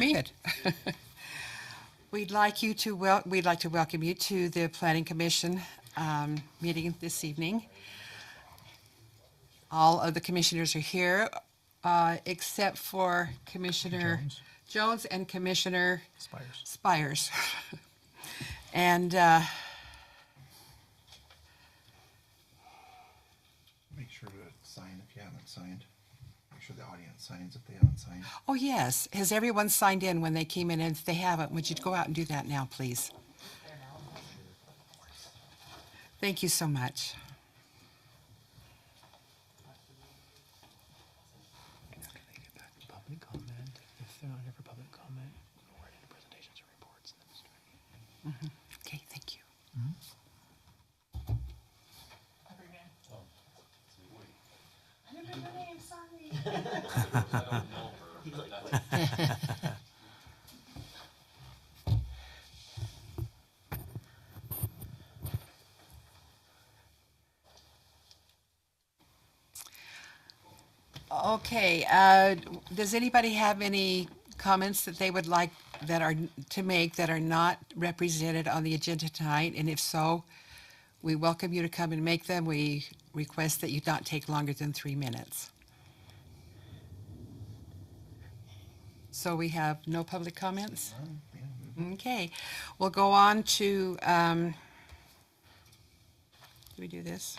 me. We'd like to welcome you to the Planning Commission meeting this evening. All of the commissioners are here, except for Commissioner Jones and Commissioner Spires. And make sure to sign if you haven't signed. Make sure the audience signs if they haven't signed. oh yes, has everyone signed in when they came in? And if they haven't, would you go out and do that now, please? Thank you so much. Public comment. If they're not here for public comment, we're into presentations or reports. Okay, thank you. I didn't know my name, sorry. Okay, does anybody have any comments that they would like to make that are not represented on the agenda tonight? And if so, we welcome you to come and make them. We request that you not take longer than 3 minutes. So we have no public comments? Okay, we'll go on to, do we do this?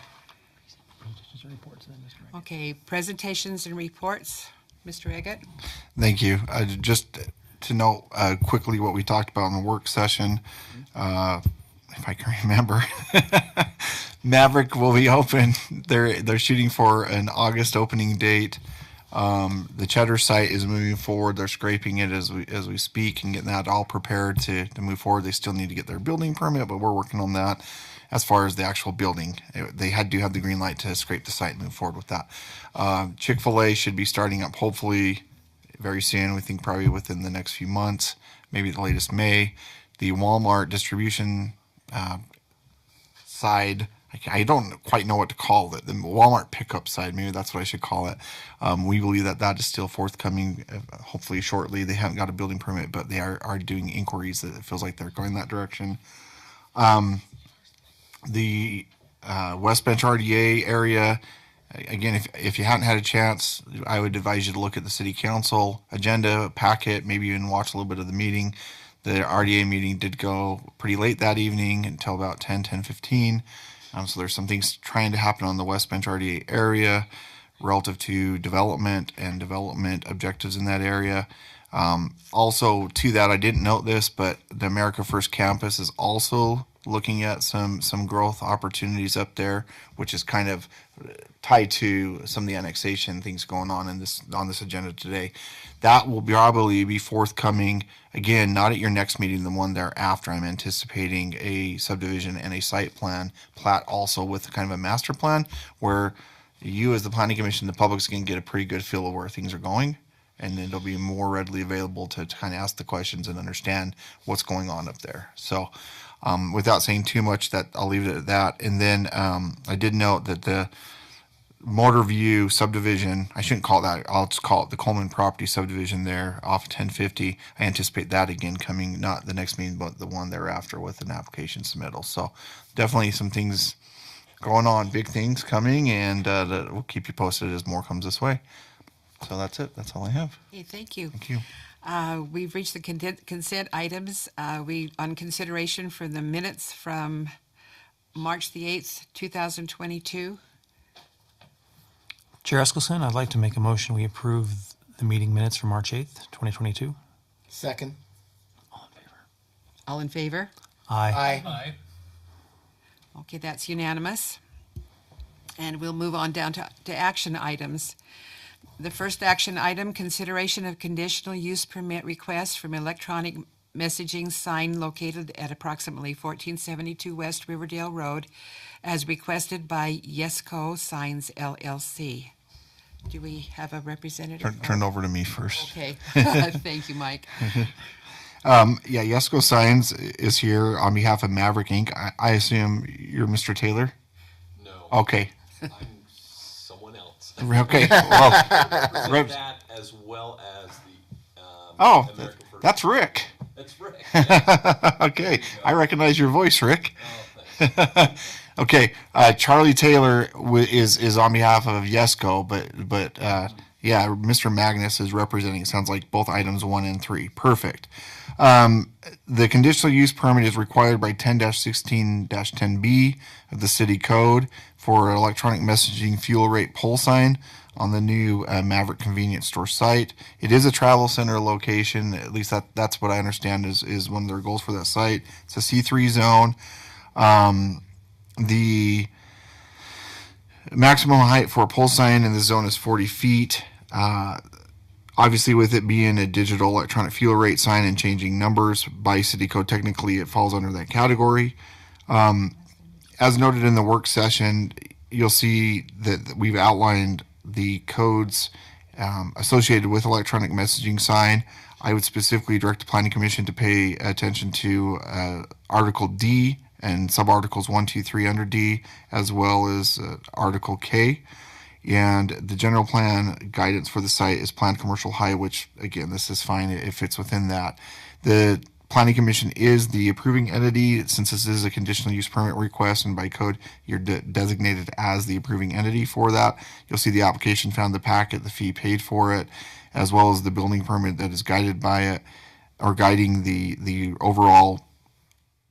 Presentations or reports, and then Mr. Reagan. Okay, presentations and reports. Mr. Eggett? Thank you. Just to note quickly what we talked about in the work session, if I can remember, Maverick will be open. They're shooting for an August opening date. The Cheddar site is moving forward. They're scraping it as we speak and getting that all prepared to move forward. They still need to get their building permit, but we're working on that. As far as the actual building, they had to have the green light to scrape the site and move forward with that. Chick-fil-A should be starting up hopefully very soon. We think probably within the next few months, maybe the latest May. The Walmart distribution side, I don't quite know what to call it. The Walmart pickup side, maybe that's what I should call it. We believe that is still forthcoming, hopefully shortly. They haven't got a building permit, but they are doing inquiries that it feels like they're going that direction. The West Bench RDA area, again, if you hadn't had a chance, I would advise you to look at the city council agenda packet, maybe even watch a little bit of the meeting. The RDA meeting did go pretty late that evening until about 10:15. So there's some things trying to happen on the West Bench RDA area relative to development and development objectives in that area. Also to that, I didn't note this, but the America First campus is also looking at some growth opportunities up there, which is kind of tied to some of the annexation things going on on this agenda today. That will probably be forthcoming, again, not at your next meeting, the one thereafter. I'm anticipating a subdivision and a site plan plat also with kind of a master plan where you as the planning commission, the public's going to get a pretty good feel of where things are going. And then it'll be more readily available to kind of ask the questions and understand what's going on up there. So without saying too much, that I'll leave it at that. And then I did note that the Mortar View subdivision, I shouldn't call it that, I'll just call it the Coleman property subdivision there off 1050. I anticipate that again coming, not the next meeting, but the one thereafter with an application submittal. So definitely some things going on, big things coming, and we'll keep you posted as more comes this way. So that's it. That's all I have. Okay, thank you. Thank you. We've reached the consent items. On consideration for the minutes from March the 8th, 2022. Chair Eskelson, I'd like to make a motion we approve the meeting minutes for March 8th, 2022. Second. All in favor? All in favor? Aye. Aye. Okay, that's unanimous. And we'll move on down to action items. The first action item, consideration of conditional use permit request from electronic messaging sign located at approximately 1472 West Riverdale Road as requested by Yesco Signs LLC. Do we have a representative? Turn over to me first. Okay, thank you, Mike. Yeah, Yesco Signs is here on behalf of Maverick Inc. I assume you're Mr. Taylor? No. Okay. I'm someone else. Okay. Well, Represent that as well as the Oh, American person. That's Rick. That's Rick. Okay, I recognize your voice, Rick. Oh, thanks. Okay, Charlie Taylor is on behalf of Yesco, but yeah, Mr. Magnus is representing. It sounds like both items 1 and 3. Perfect. The conditional use permit is required by 10-16-10B of the city code for electronic messaging fuel rate pole sign on the new Maverick convenience store site. It is a travel center location. At least that's what I understand is one of their goals for that site. It's a C3 zone. The maximum height for a pole sign in the zone is 40 feet. Obviously, with it being a digital electronic fuel rate sign and changing numbers by city code, technically it falls under that category. As noted in the work session, you'll see that we've outlined the codes associated with electronic messaging sign. I would specifically direct the Planning Commission to pay attention to Article D and subarticles 1, 2, 3 under D, as well as Article K. And the general plan guidance for the site is planned commercial high, which, again, this is fine. It fits within that. The Planning Commission is the approving entity. Since this is a conditional use permit request, and by code, you're designated as the approving entity for that. You'll see the application found the packet, the fee paid for it, as well as the building permit that is guided by it, or guiding the overall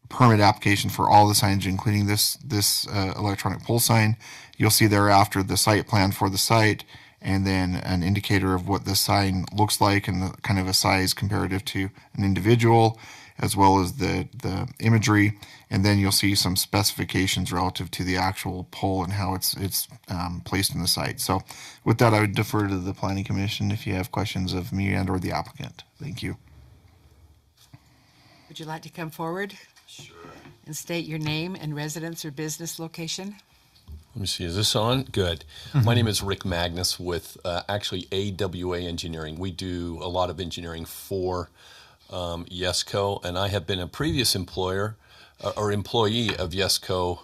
permit application for all the signage, including this electronic pole sign. You'll see thereafter the site plan for the site, and then an indicator of what the sign looks like and the kind of a size comparative to an individual, as well as the imagery. And then you'll see some specifications relative to the actual pole and how it's placed in the site. So with that, I would defer to the Planning Commission if you have questions of me and or the applicant. Thank you. Would you like to come forward Sure. and state your name and residence or business location? Let me see, is this on? Good. My name is Rick Magnus with actually AWA Engineering. We do a lot of engineering for Yesco, and I have been a previous employer or employee of Yesco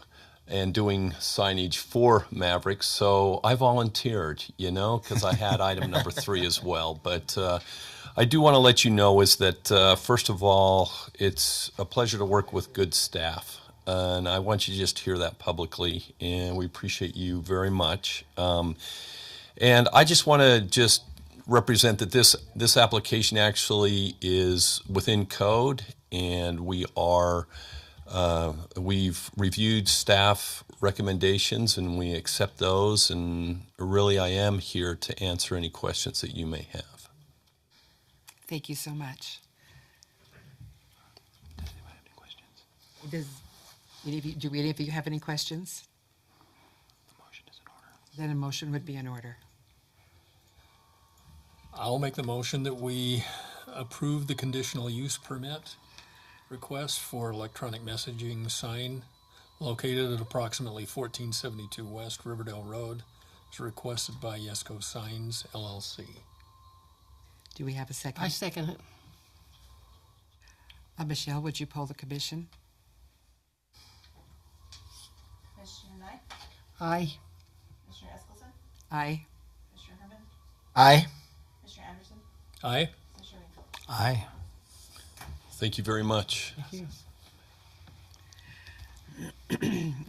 and doing signage for Maverick. So I volunteered, because I had item number 3 as well. But I do want to let you know is that, first of all, it's a pleasure to work with good staff. And I want you to just hear that publicly, and we appreciate you very much. And I just want to just represent that this application actually is within code, and we've reviewed staff recommendations, and we accept those. And really, I am here to answer any questions that you may have. Thank you so much. Does anybody have any questions? Do any of you have any questions? The motion is in order. Then a motion would be in order. I'll make the motion that we approve the conditional use permit request for electronic messaging sign located at approximately 1472 West Riverdale Road. It's requested by Yesco Signs, LLC. Do we have a second? I second it. Michelle, would you poll the commission? Commissioner Knight? Aye. Commissioner Eskelsen? Aye. Commissioner Herman? Aye. Commissioner Anderson? Aye. Commissioner Winkle? Aye. Thank you very much.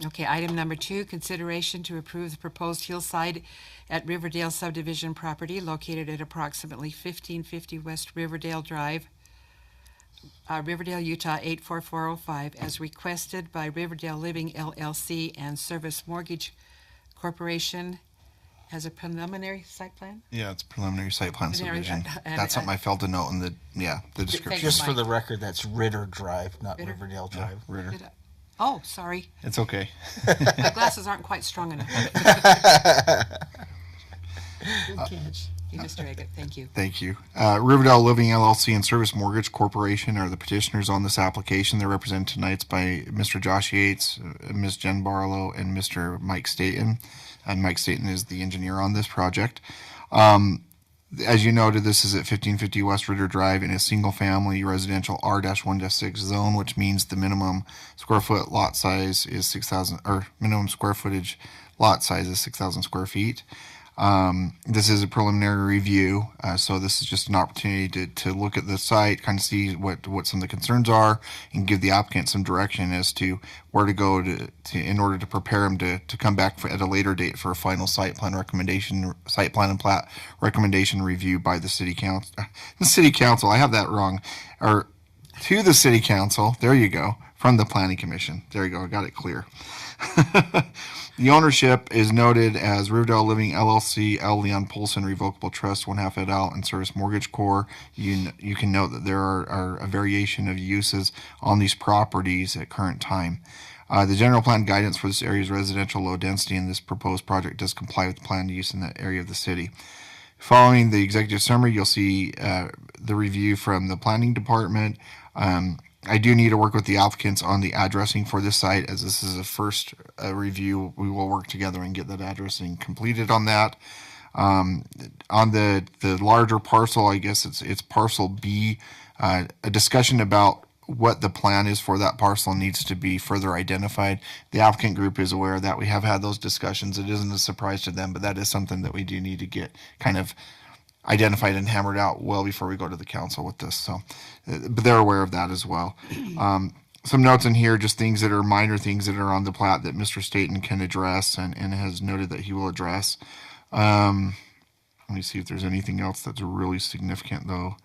Okay, item number 2, consideration to approve the proposed Hillside at Riverdale subdivision property located at approximately 1550 West Riverdale Drive, Riverdale, Utah 84405, as requested by Riverdale Living LLC and Service Mortgage Corporation as a preliminary site plan? Yeah, it's preliminary site plan Preliminary, subdivision. and, That's something I failed to note in the description. Thank Just you, for Mike. the record, that's Ritter Drive, not Ritter? Riverdale Yeah, Drive. Ritter. Did I- Oh, sorry. It's okay. My glasses aren't quite strong enough. Good catch. You, Mr. Agate, thank you. Thank you. Riverdale Living LLC and Service Mortgage Corporation are the petitioners on this application. They're represented tonight by Mr. Josh Yates, Ms. Jen Barlow, and Mr. Mike Staten. And Mike Staten is the engineer on this project. As you noted, this is at 1550 West Ritter Drive in a single-family residential R-1-6 zone, which means the minimum square foot lot size is 6,000, or minimum square footage lot size is 6,000 square feet. This is a preliminary review, so this is just an opportunity to look at the site, kind of see what some of the concerns are, and give the applicant some direction as to where to go to in order to prepare them to come back at a later date for a final site plan and plat recommendation review by the city council. The city council, I have that wrong, or to the city council. There you go, from the planning commission. There you go, I got it clear. The ownership is noted as Riverdale Living LLC, L. Leon Polson Revocable Trust, 1/2 et al., and Service Mortgage Corp. You can note that there are a variation of uses on these properties at current time. The general plan guidance for this area is residential low density, and this proposed project does comply with the planned use in that area of the city. Following the executive summary, you'll see the review from the planning department. I do need to work with the applicants on the addressing for this site, as this is a first review. We will work together and get that addressing completed on that. On the larger parcel, I guess it's parcel B, a discussion about what the plan is for that parcel needs to be further identified. The applicant group is aware that we have had those discussions. It isn't a surprise to them, but that is something that we do need to get kind of identified and hammered out well before we go to the council with this. So, but they're aware of that as well. Some notes in here, just things that are minor things that are on the plat that Mr. Staten can address and has noted that he will address. Let me see if there's anything else that's really significant though.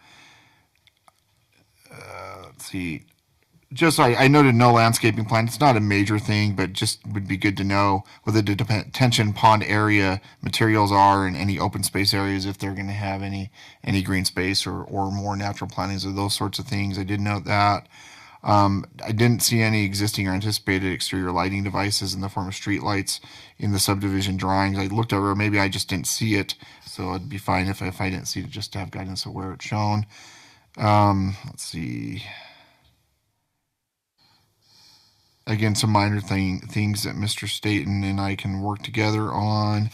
Let's see. Just I noted no landscaping plan. It's not a major thing, but just would be good to know what the detention pond area materials are and any open space areas, if they're going to have any green space or more natural plantings or those sorts of things. I did note that. I didn't see any existing or anticipated exterior lighting devices in the form of street lights in the subdivision drawings. I looked over, maybe I just didn't see it, so it'd be fine if I didn't see it, just to have guidance of where it's shown. Let's see. Again, some minor things that Mr. Staten and I can work together on.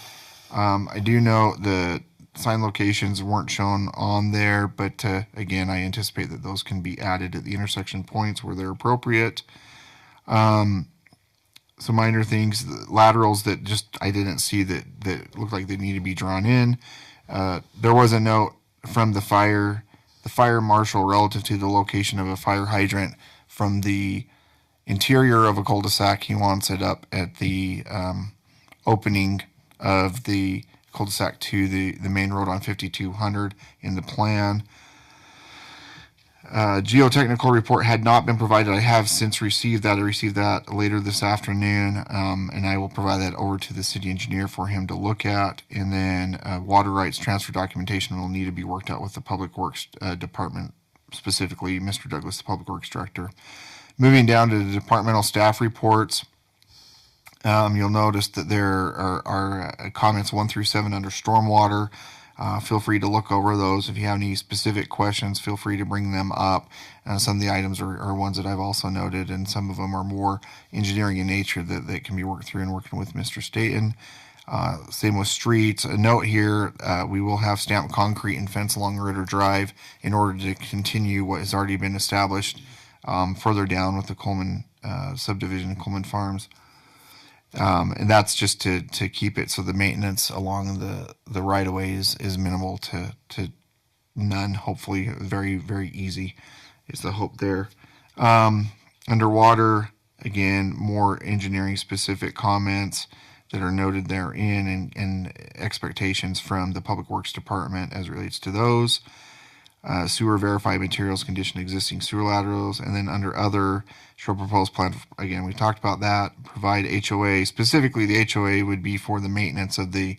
I do know the sign locations weren't shown on there, but again, I anticipate that those can be added at the intersection points where they're appropriate. Some minor things, laterals that just I didn't see that looked like they need to be drawn in. There was a note from the fire marshal relative to the location of a fire hydrant from the interior of a cul-de-sac. He wants it up at the opening of the cul-de-sac to the main road on 5200 in the plan. Geotechnical report had not been provided. I have since received that. I received that later this afternoon, and I will provide that over to the city engineer for him to look at. And then water rights transfer documentation will need to be worked out with the Public Works Department, specifically Mr. Douglas, the Public Works Director. Moving down to the departmental staff reports, you'll notice that there are comments 1 through 7 under stormwater. Feel free to look over those. If you have any specific questions, feel free to bring them up. Some of the items are ones that I've also noted, and some of them are more engineering in nature that can be worked through and working with Mr. Staten. Same with streets. A note here, we will have stamped concrete and fence along Ritter Drive in order to continue what has already been established further down with the Coleman subdivision and Coleman Farms. And that's just to keep it so the maintenance along the right of way is minimal to none. Hopefully very, very easy is the hope there. Underwater, again, more engineering specific comments that are noted therein and expectations from the Public Works Department as it relates to those. Sewer verified materials, condition existing sewer laterals, and then under other, show proposed plan. Again, we talked about that. Provide HOA. Specifically, the HOA would be for the maintenance of the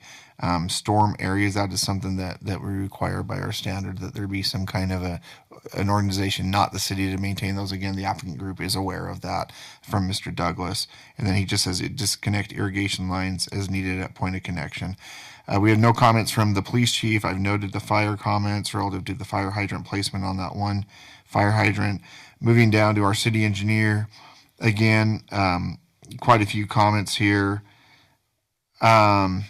storm areas. That is something that we require by our standard, that there be some kind of an organization, not the city, to maintain those. Again, the applicant group is aware of that from Mr. Douglas. And then he just says disconnect irrigation lines as needed at point of connection. We have no comments from the police chief. I've noted the fire comments relative to the fire hydrant placement on that one fire hydrant. Moving down to our city engineer, again, quite a few comments here. I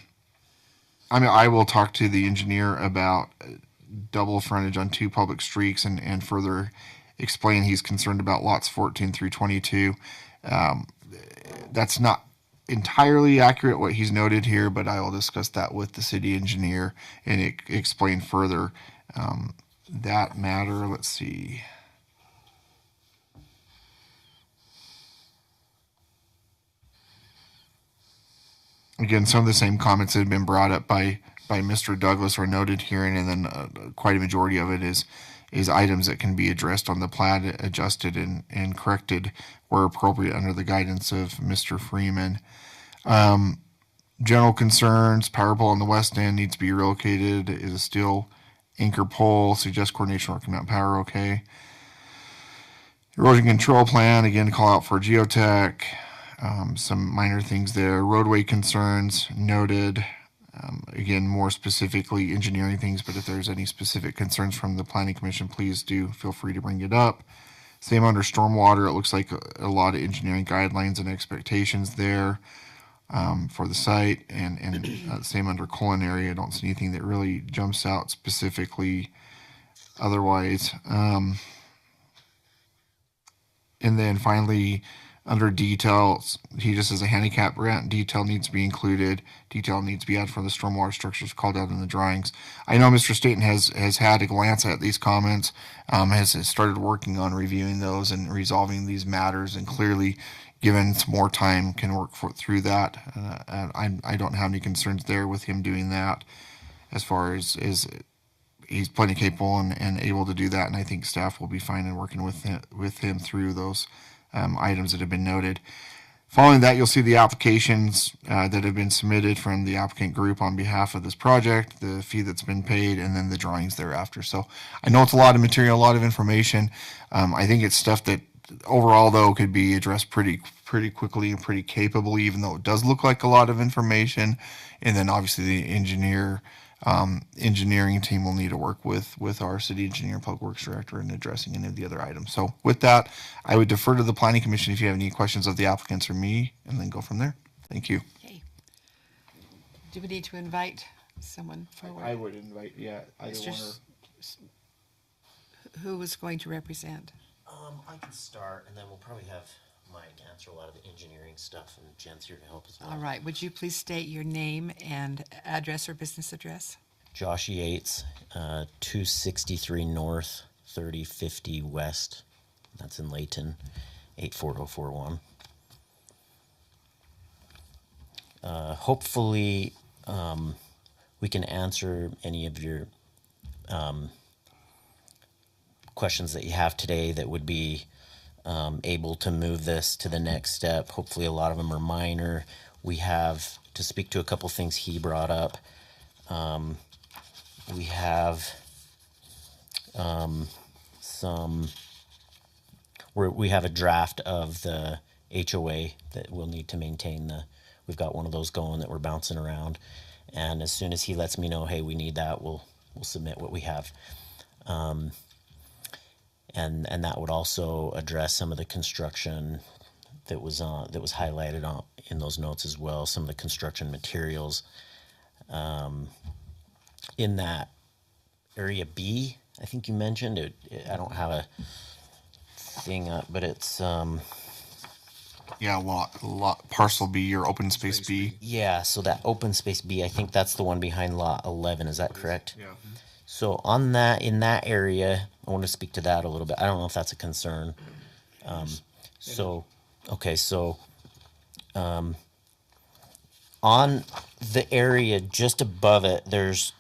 will talk to the engineer about double frontage on 2 public streets and further explain he's concerned about lots 14 through 22. That's not entirely accurate what he's noted here, but I will discuss that with the city engineer and explain further that matter. Let's see. Again, some of the same comments that have been brought up by Mr. Douglas are noted here, and then quite a majority of it is items that can be addressed on the plat, adjusted and corrected where appropriate under the guidance of Mr. Freeman. General concerns: power pole on the west end needs to be relocated. Is a steel anchor pole. Suggest coordination working mount power. Okay. Erosion control plan, again, call out for geotech. Some minor things there. Roadway concerns noted. Again, more specifically engineering things, but if there's any specific concerns from the planning commission, please do feel free to bring it up. Same under stormwater. It looks like a lot of engineering guidelines and expectations there for the site, and same under culinary. I don't see anything that really jumps out specifically otherwise. And then finally, under details, he just says a handicap ramp detail needs to be included. Detail needs to be added for the stormwater structures called out in the drawings. I know Mr. Staten has had a glance at these comments, has started working on reviewing those and resolving these matters, and clearly, given some more time, can work through that. And I don't have any concerns there with him doing that, as far as he's plenty capable and able to do that, and I think staff will be fine in working with him through those items that have been noted. Following that, you'll see the applications that have been submitted from the applicant group on behalf of this project, the fee that's been paid, and then the drawings thereafter. So I know it's a lot of material, a lot of information. I think it's stuff that overall, though, could be addressed pretty quickly and pretty capably, even though it does look like a lot of information. And then obviously the engineering team will need to work with our city engineer and public works director in addressing any of the other items. So with that, I would defer to the planning commission if you have any questions of the applicants or me, and then go from there. Thank you. Okay. Do we need to invite someone forward? would invite, either Mr. Who was going to represent? I can start, and then we'll probably have Mike answer a lot of the engineering stuff, and Jen's here to help as well. All right. Would you please state your name and address or business address? Josh Yates, 263 North, 3050 West. That's in Layton, 84041. Hopefully, we can answer any of your questions that you have today that would be able to move this to the next step. Hopefully a lot of them are minor. We have to speak to a couple things he brought up. We have we have a draft of the HOA that we'll need to maintain. We've got one of those going that we're bouncing around, and as soon as he lets me know, hey, we need that, we'll submit what we have. And that would also address some of the construction that was highlighted in those notes as well. Some of the construction materials in that area B, I think you mentioned it. I don't have a thing up, but it's lot parcel B or open space B. yeah. So that open space B, I think that's the one behind lot 11. Is that correct? Yeah. So in that area, I want to speak to that a little bit. I don't know if that's a concern. So on the area just above it, there's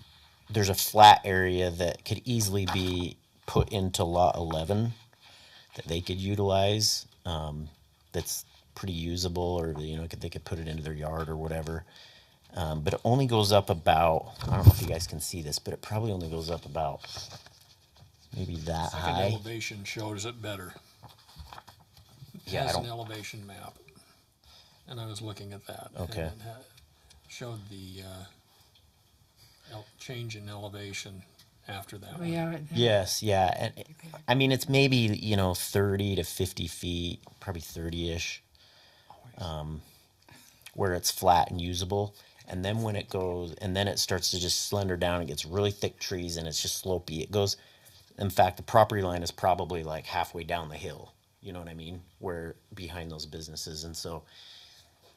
a flat area that could easily be put into lot 11 that they could utilize. That's pretty usable, or they could put it into their yard or whatever. But it only goes up about, I don't know if you guys can see this, but it probably only goes up about maybe that Second high. elevation shows it better. It Yeah, has an elevation map, and I was looking at that. Okay. And it showed the change in elevation after that. We are at the- Yes, yeah. And I mean, it's maybe, 30 to 50 feet, probably 30-ish, where it's flat and usable. And then when it goes, and then it starts to just slender down, it gets really thick trees, and it's just slopey. It goes, in fact, the property line is probably like halfway down the hill. You know what I mean? Where behind those businesses. And so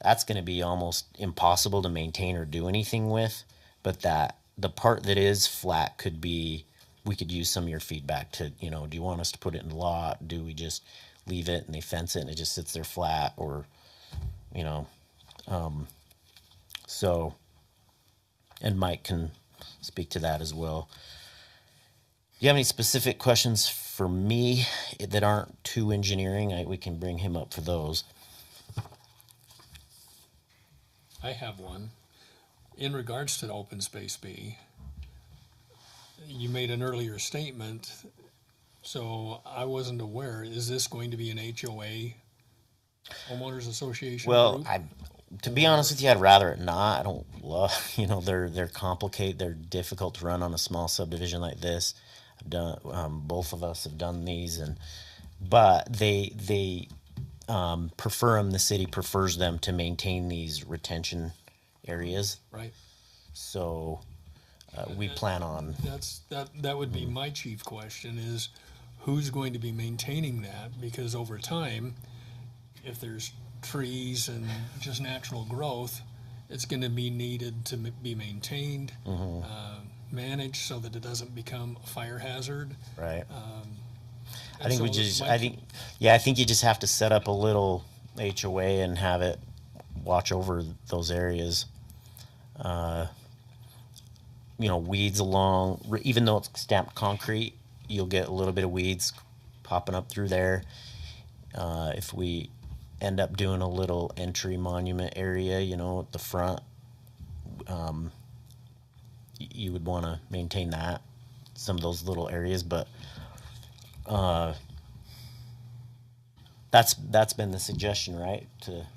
that's going to be almost impossible to maintain or do anything with. But that the part that is flat could be, we could use some of your feedback to, you know, do you want us to put it in the lot? Do we just leave it and they fence it and it just sits there flat? Or, you know, so, and Mike can speak to that as well. Do you have any specific questions for me that aren't too engineering? We can bring him up for those. I have one. In regards to the open space B, you made an earlier statement, so I wasn't aware. Is this going to be an HOA, homeowners association Well, group? to be honest with you, I'd rather it not. I don't love, you know, they're complicated. They're difficult to run on a small subdivision like this. I've done, both of us have done these, but they prefer them. The city prefers them to maintain these retention areas. Right. So we plan on. That would be my chief question is who's going to be maintaining that? Because over time, if there's trees and just natural growth, it's going to be needed to be maintained, managed so that it doesn't become a fire hazard. Right. And so I think you just have to set up a little HOA and have it watch over those areas. You know, weeds along, even though it's stamped concrete, you'll get a little bit of weeds popping up through there. If we end up doing a little entry monument area, you know, at the front, you would want to maintain that, some of those little areas, but that's been the suggestion, right?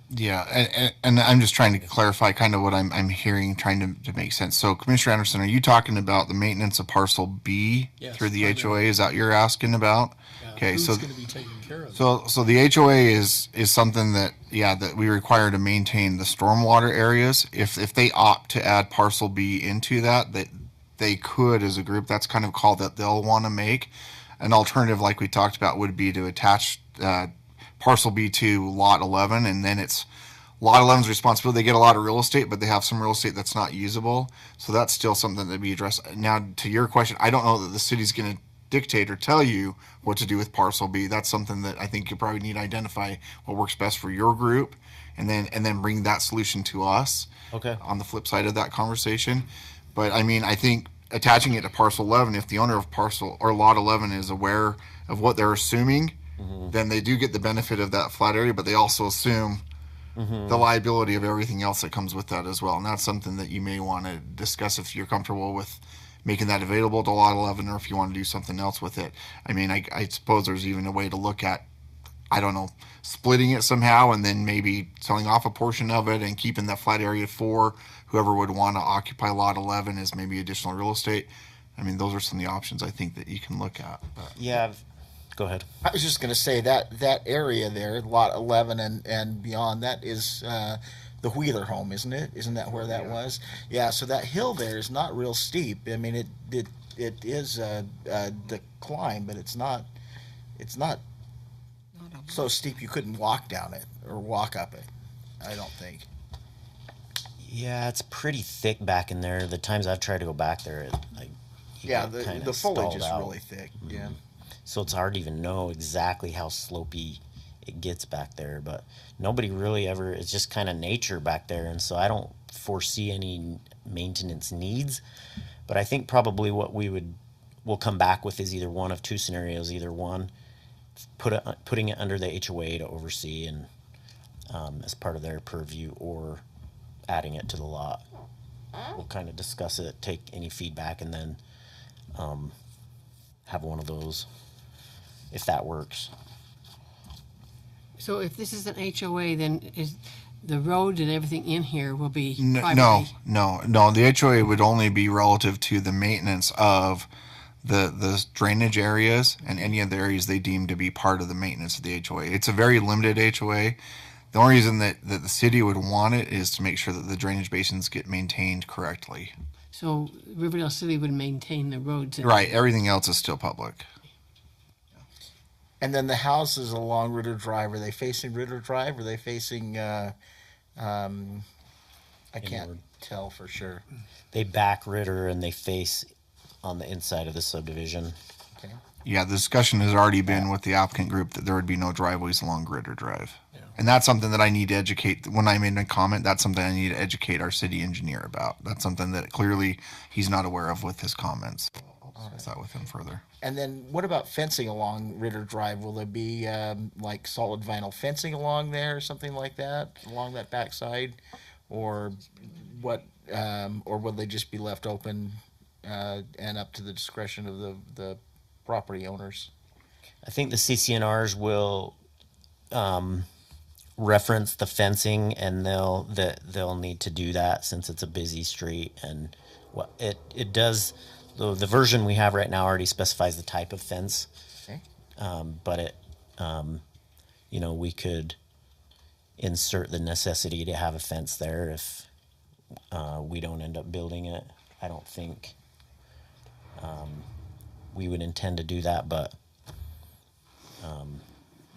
Yeah, and I'm just trying to clarify kind of what I'm hearing, trying to make sense. So, Commissioner Anderson, are you talking about the maintenance of parcel B Yes, through the primarily. HOA? Is that what you're asking about? Yeah, Okay, who's so going to be taking care of it? so the HOA is something that that we require to maintain the stormwater areas. If they opt to add parcel B into that they could as a group. That's kind of a call that they'll want to make. An alternative, like we talked about, would be to attach parcel B to lot 11, and then it's lot 11's responsibility. They get a lot of real estate, but they have some real estate that's not usable. So that's still something that be addressed. Now, to your question, I don't know that the city's going to dictate or tell you what to do with parcel B. That's something that I think you probably need to identify what works best for your group, and then bring that solution to us. Okay. On the flip side of that conversation, but I mean, I think attaching it to parcel 11, if the owner of parcel or lot 11 is aware of what they're assuming, then they do get the benefit of that flat area, but they also assume the liability of everything else that comes with that as well. And that's something that you may want to discuss if you're comfortable with making that available to lot 11, or if you want to do something else with it. I mean, I suppose there's even a way to look at, I don't know, splitting it somehow and then maybe selling off a portion of it and keeping that flat area for whoever would want to occupy lot 11 as maybe additional real estate. I mean, those are some of the options I think that you can look at. But. Yeah. Go ahead. I was just going to say that area there, lot 11 and beyond, that is the Wheeler home, isn't it? Isn't that where that was? Yeah. So that hill there is not real steep. I mean, it is the climb, but it's not so steep you couldn't walk down it or walk up it. I don't think. Yeah, it's pretty thick back in there. The times I've tried to go back there, Yeah, get kinda the foliage is stalled out. really thick. Yeah. So it's hard to even know exactly how slopey it gets back there. But nobody really ever, it's just kind of nature back there. And so I don't foresee any maintenance needs. But I think probably what we'll come back with is either one of two scenarios. Either one, putting it under the HOA to oversee and as part of their purview, or adding it to the lot. We'll kind of discuss it, take any feedback, and then have one of those, if that works. So if this is an HOA, then is the road and everything in here will be No, privately? no. The HOA would only be relative to the maintenance of the drainage areas and any of the areas they deem to be part of the maintenance of the HOA. It's a very limited HOA. The only reason that the city would want it is to make sure that the drainage basins get maintained correctly. So Riverdale City would maintain the roads? And Right. Everything else is still public. And then the houses along Ritter Drive, are they facing Ritter Drive? Or are they facing I can't tell for sure. They back Ritter and they face on the inside of the subdivision. Okay. Yeah, the discussion has already been with the applicant group that there would be no driveways along Gritter Drive. And that's something that I need to educate, when I'm in a comment, that's something I need to educate our city engineer about. That's something that clearly he's not aware of with his comments. I'll discuss that with him further. And then what about fencing along Ritter Drive? Will there be like solid vinyl fencing along there or something like that, along that backside? Or what? Or will they just be left open and up to the discretion of the property owners? I think the CCNRs will reference the fencing, and they'll need to do that since it's a busy street. And what it does, the version we have right now already specifies the type of fence. Okay. But it, we could insert the necessity to have a fence there if we don't end up building it. I don't think we would intend to do that, but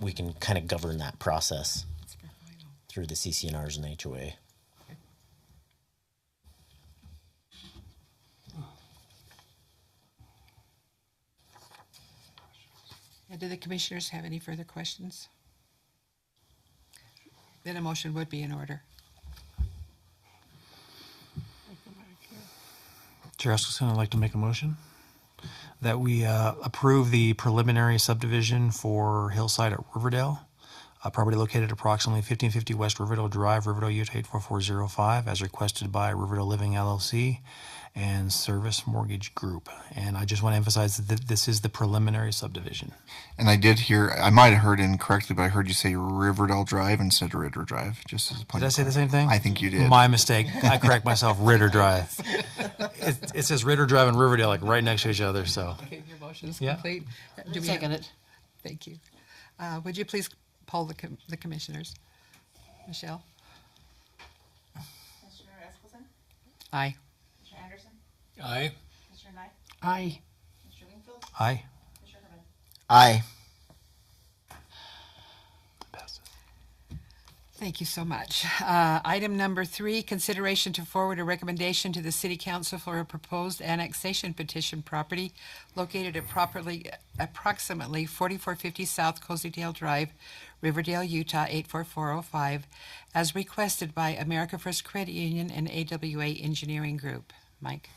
we can kind of govern that process through the CCNRs and HOA. Do the commissioners have any further questions? Then a motion would be in order. Chair Eskilson, I'd like to make a motion that we approve the preliminary subdivision for Hillside at Riverdale, a property located approximately 1550 West Riverdale Drive, Riverdale, Utah 84405, as requested by Riverdale Living LLC and Service Mortgage Group. And I just want to emphasize that this is the preliminary subdivision. And I did hear, I might have heard incorrectly, but I heard you say Riverdale Drive instead of Ritter Drive. Just as a point. Did I say the same thing? I think you did. My mistake. I correct myself. Ritter Drive. It says Ritter Drive and Riverdale like right next to each other. So Okay, your motion is Yeah. complete. Do we Second have- it. Thank you. Would you please poll the commissioners? Michelle? Commissioner Eskelson? Aye. Commissioner Anderson? Aye. Commissioner Knight? Aye. Commissioner Wingfield? aye. Commissioner Herman? Aye. Thank you so much. Item number 3, consideration to forward a recommendation to the City Council for a proposed annexation petition property located at approximately 4450 South Cozydale Drive, Riverdale, Utah 84405, as requested by America First Credit Union and AWA Engineering Group. Mike?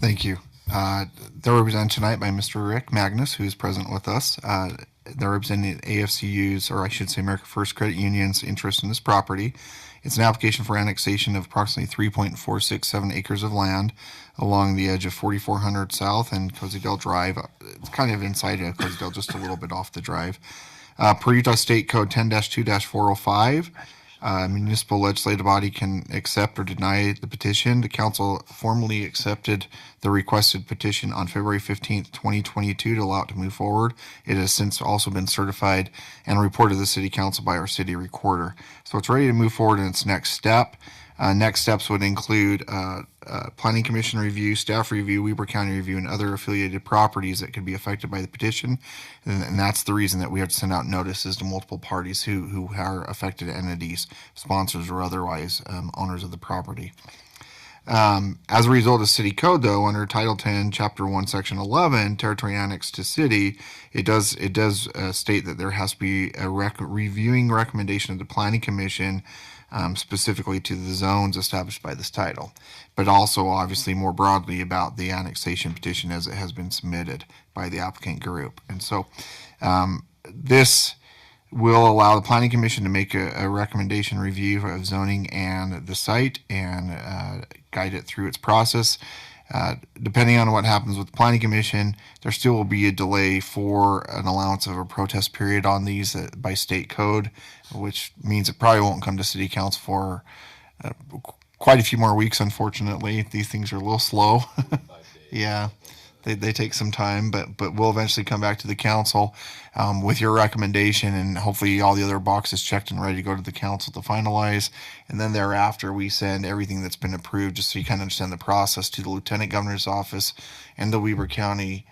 Thank you. They're represented tonight by Mr. Rick Magnus, who is present with us. They're representing AFCU's, or I should say America First Credit Union's, interest in this property. It's an application for annexation of approximately 3.467 acres of land along the edge of 4400 South and Cozydale Drive. It's kind of inside of Cozydale, just a little bit off the drive. Per Utah State Code 10-2-405, municipal legislative body can accept or deny the petition. The council formally accepted the requested petition on February 15th, 2022 to allow it to move forward. It has since also been certified and reported to the city council by our city recorder. So it's ready to move forward in its next step. Next steps would include planning commission review, staff review, Weber County review, and other affiliated properties that could be affected by the petition. And that's the reason that we have to send out notices to multiple parties who are affected entities, sponsors or otherwise owners of the property. As a result of city code, though, under Title 10, Chapter 1, Section 11, territory annexed to city, it does state that there has to be a reviewing recommendation of the planning commission specifically to the zones established by this title, but also obviously more broadly about the annexation petition as it has been submitted by the applicant group. And so this will allow the planning commission to make a recommendation review of zoning and the site and guide it through its process. Depending on what happens with the planning commission, there still will be a delay for an allowance of a protest period on these by state code, which means it probably won't come to city council for quite a few more weeks. Unfortunately, these things are a little slow. Yeah, they take some time, but we'll eventually come back to the council with your recommendation, and hopefully all the other boxes checked and ready to go to the council to finalize. And then thereafter, we send everything that's been approved, just so you kind of understand the process, to the lieutenant governor's office and the Weber County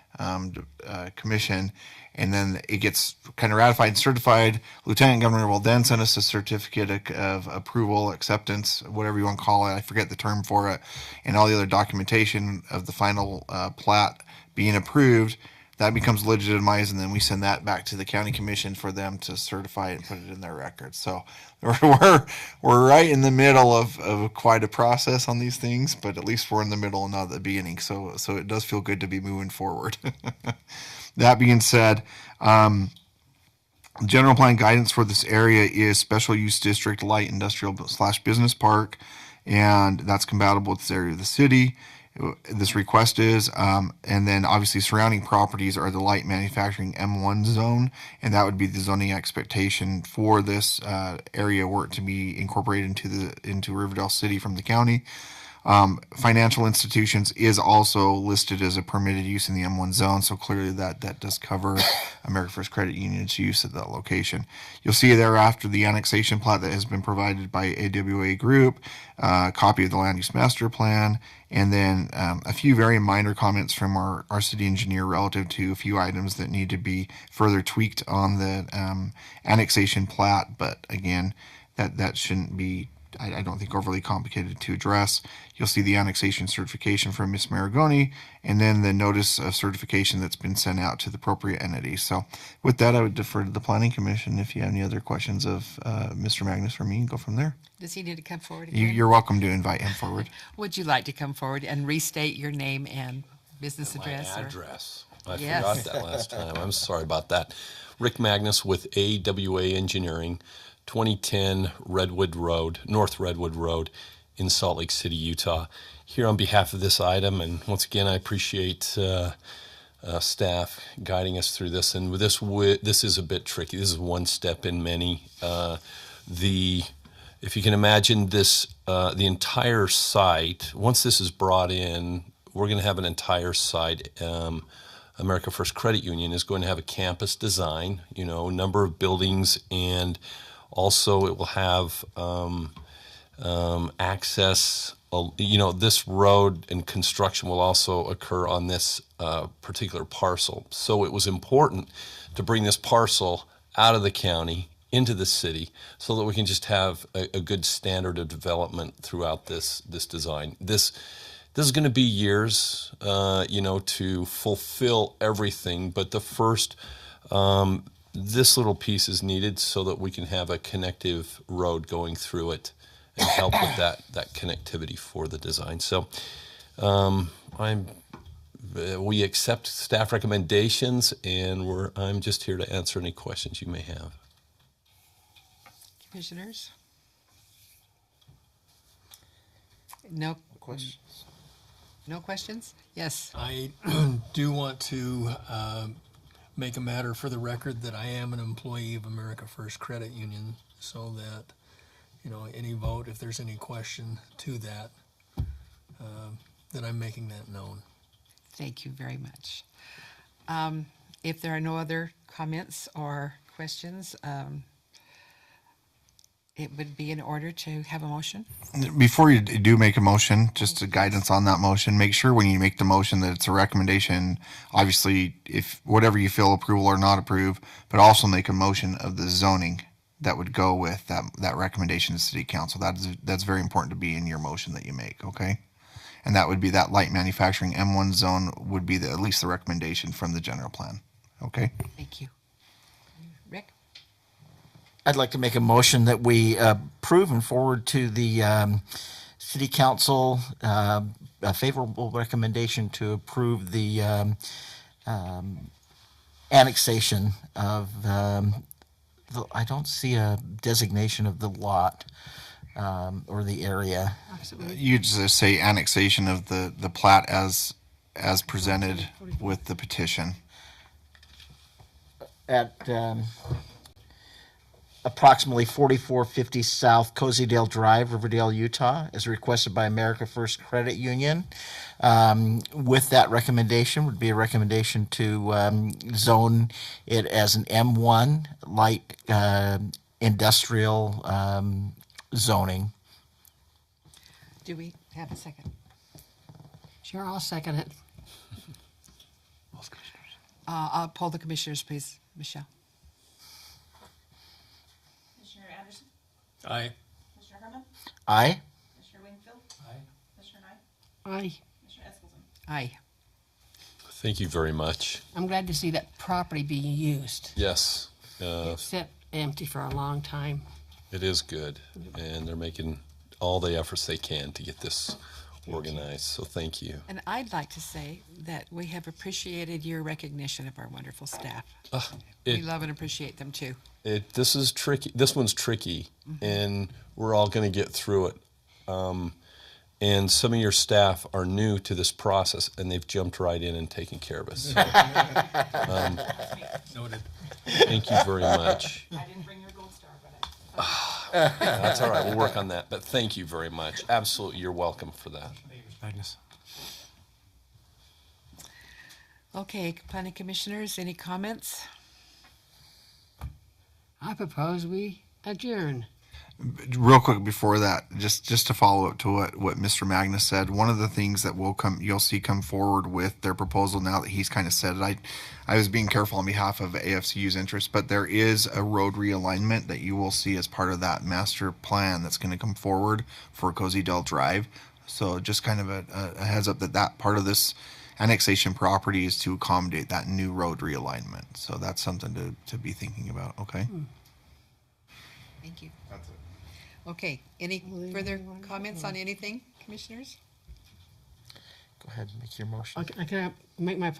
Commission. and then it gets kind of ratified and certified. Lieutenant Governor will then send us a certificate of approval, acceptance, whatever you want to call it. I forget the term for it, and all the other documentation of the final plat being approved. That becomes legitimized, and then we send that back to the county commission for them to certify it and put it in their records. So we're right in the middle of quite a process on these things, but at least we're in the middle and not at the beginning. So it does feel good to be moving forward. That being said, general plan guidance for this area is special use district, light industrial / business park, and that's compatible with this area of the city. This request is, and then obviously surrounding properties are the light manufacturing M1 zone, and that would be the zoning expectation for this area were it to be incorporated into Riverdale City from the county. Financial institutions is also listed as a permitted use in the M1 zone, so clearly that does cover America First Credit Union's use at that location. You'll see thereafter the annexation plat that has been provided by AWA Group, a copy of the land use master plan, and then a few very minor comments from our city engineer relative to a few items that need to be further tweaked on the annexation plat, but again, that shouldn't be, I don't think, overly complicated to address. You'll see the annexation certification from Ms. Maragoni, and then the notice of certification that's been sent out to the appropriate entity. So with that, I would defer to the Planning Commission. If you have any other questions of Mr. Magnus or me, go from there. Does he need to come forward again? You're welcome to invite him forward. Would you like to come forward and restate your name and business My address? address. I Yes. forgot that last time. I'm sorry about that. Rick Magnus with AWA Engineering, 2010 Redwood Road, North Redwood Road in Salt Lake City, Utah. Here on behalf of this item, and once again, I appreciate staff guiding us through this. And with this is a bit tricky. This is one step in many. If you can imagine this, the entire site, once this is brought in, we're going to have an entire site. America First Credit Union is going to have a campus design, number of buildings, and also it will have access. This road and construction will also occur on this particular parcel. So it was important to bring this parcel out of the county into the city so that we can just have a good standard of development throughout this design. This is going to be years, to fulfill everything, but the first, this little piece is needed so that we can have a connective road going through it and help with that connectivity for the design. So we accept staff recommendations, and I'm just here to answer any questions you may have. Commissioners? No Questions? No questions? Yes. I do want to make a matter for the record that I am an employee of America First Credit Union, so that, any vote, if there's any question to that, that I'm making that known. Thank you very much. If there are no other comments or questions, it would be in order to have a motion. Before you do make a motion, just a guidance on that motion, make sure when you make the motion that it's a recommendation, obviously, if whatever you feel approval or not approve, but also make a motion of the zoning that would go with that recommendation to City Council. That's very important to be in your motion that you make, okay? And that would be that light manufacturing M1 zone would be at least the recommendation from the general plan, okay? Thank you. Rick? I'd like to make a motion that we approve and forward to the City Council a favorable recommendation to approve the annexation of, I don't see a designation of the lot or the area. You just say annexation of the plat as presented with the petition. At approximately 4450 South Cozydale Drive, Riverdale, Utah, as requested by America First Credit Union. With that recommendation would be a recommendation to zone it as an M1 light industrial zoning. Do we have a second? Sure, I'll second it. I'll poll the commissioners, please. Michelle? Commissioner Anderson? Aye. Commissioner Herman? Aye. Commissioner Wingfield? Aye. Commissioner Knight? Aye. Commissioner Eskelsen? Aye. Thank you very much. I'm glad to see that property being used. Yes, It sat empty for a long time. it is good, and they're making all the efforts they can to get this organized, so thank you. And I'd like to say that we have appreciated your recognition of our wonderful staff. We It, love and appreciate them too. this is tricky, this one's tricky, and we're all gonna get through it. And some of your staff are new to this process, and they've jumped right in and taken care of us. So, Noted. thank you very much. I didn't bring your gold star, but That's all right, we'll work on that, but thank you very much. Absolutely, you're welcome for that. Magnus. Okay, planning commissioners, any comments? I propose we adjourn. Real quick before that, just to follow up to what Mr. Magnus said, one of the things that you'll see come forward with their proposal now that he's kind of said it, I was being careful on behalf of AFCU's interest, but there is a road realignment that you will see as part of that master plan that's going to come forward for Cozy Dell Drive. So just kind of a heads up that part of this annexation property is to accommodate that new road realignment. So that's something to be thinking about, okay? Thank you. That's it. Okay, any further comments on anything, commissioners? Go ahead, make your motion. Okay, can I make my,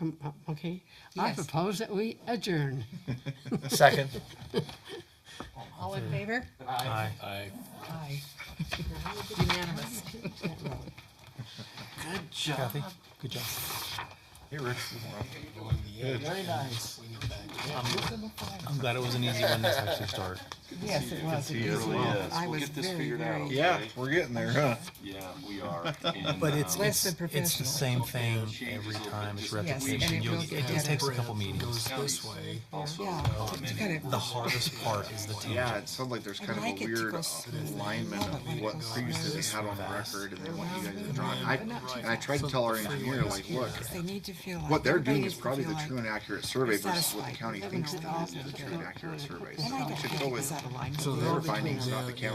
okay? I Yes. propose that we adjourn. Second. All in favor? Aye. Aye. Aye. Unanimous. Good job. Kathy, good job. Hey, Rick. Very nice. I'm glad it was an easy one to actually start. Yes, it was. It really is. I We'll was get this very, figured very. out. Yeah, we're getting there, huh? Yeah, we are. But it's Less than it's the professional. same thing every time. It's Yes, and repetition. it will It get just takes a better. couple meetings. Goes this way. Yeah, it's kind of. The hardest part is the tangent. Yeah, it sounds like there's kind of like a it to weird go smooth. alignment I love it when of it what goes previously they smooth. had on the record and then what you guys have drawn. And I tried to tell our engineer, like, look, They need to feel like. what they're everybody doing is needs to probably feel the like true and accurate survey versus what the satisfied. county They're thinks gonna it all is, the be true together. and accurate survey. And I So we don't should think go it's with out of line. So their findings, not the county.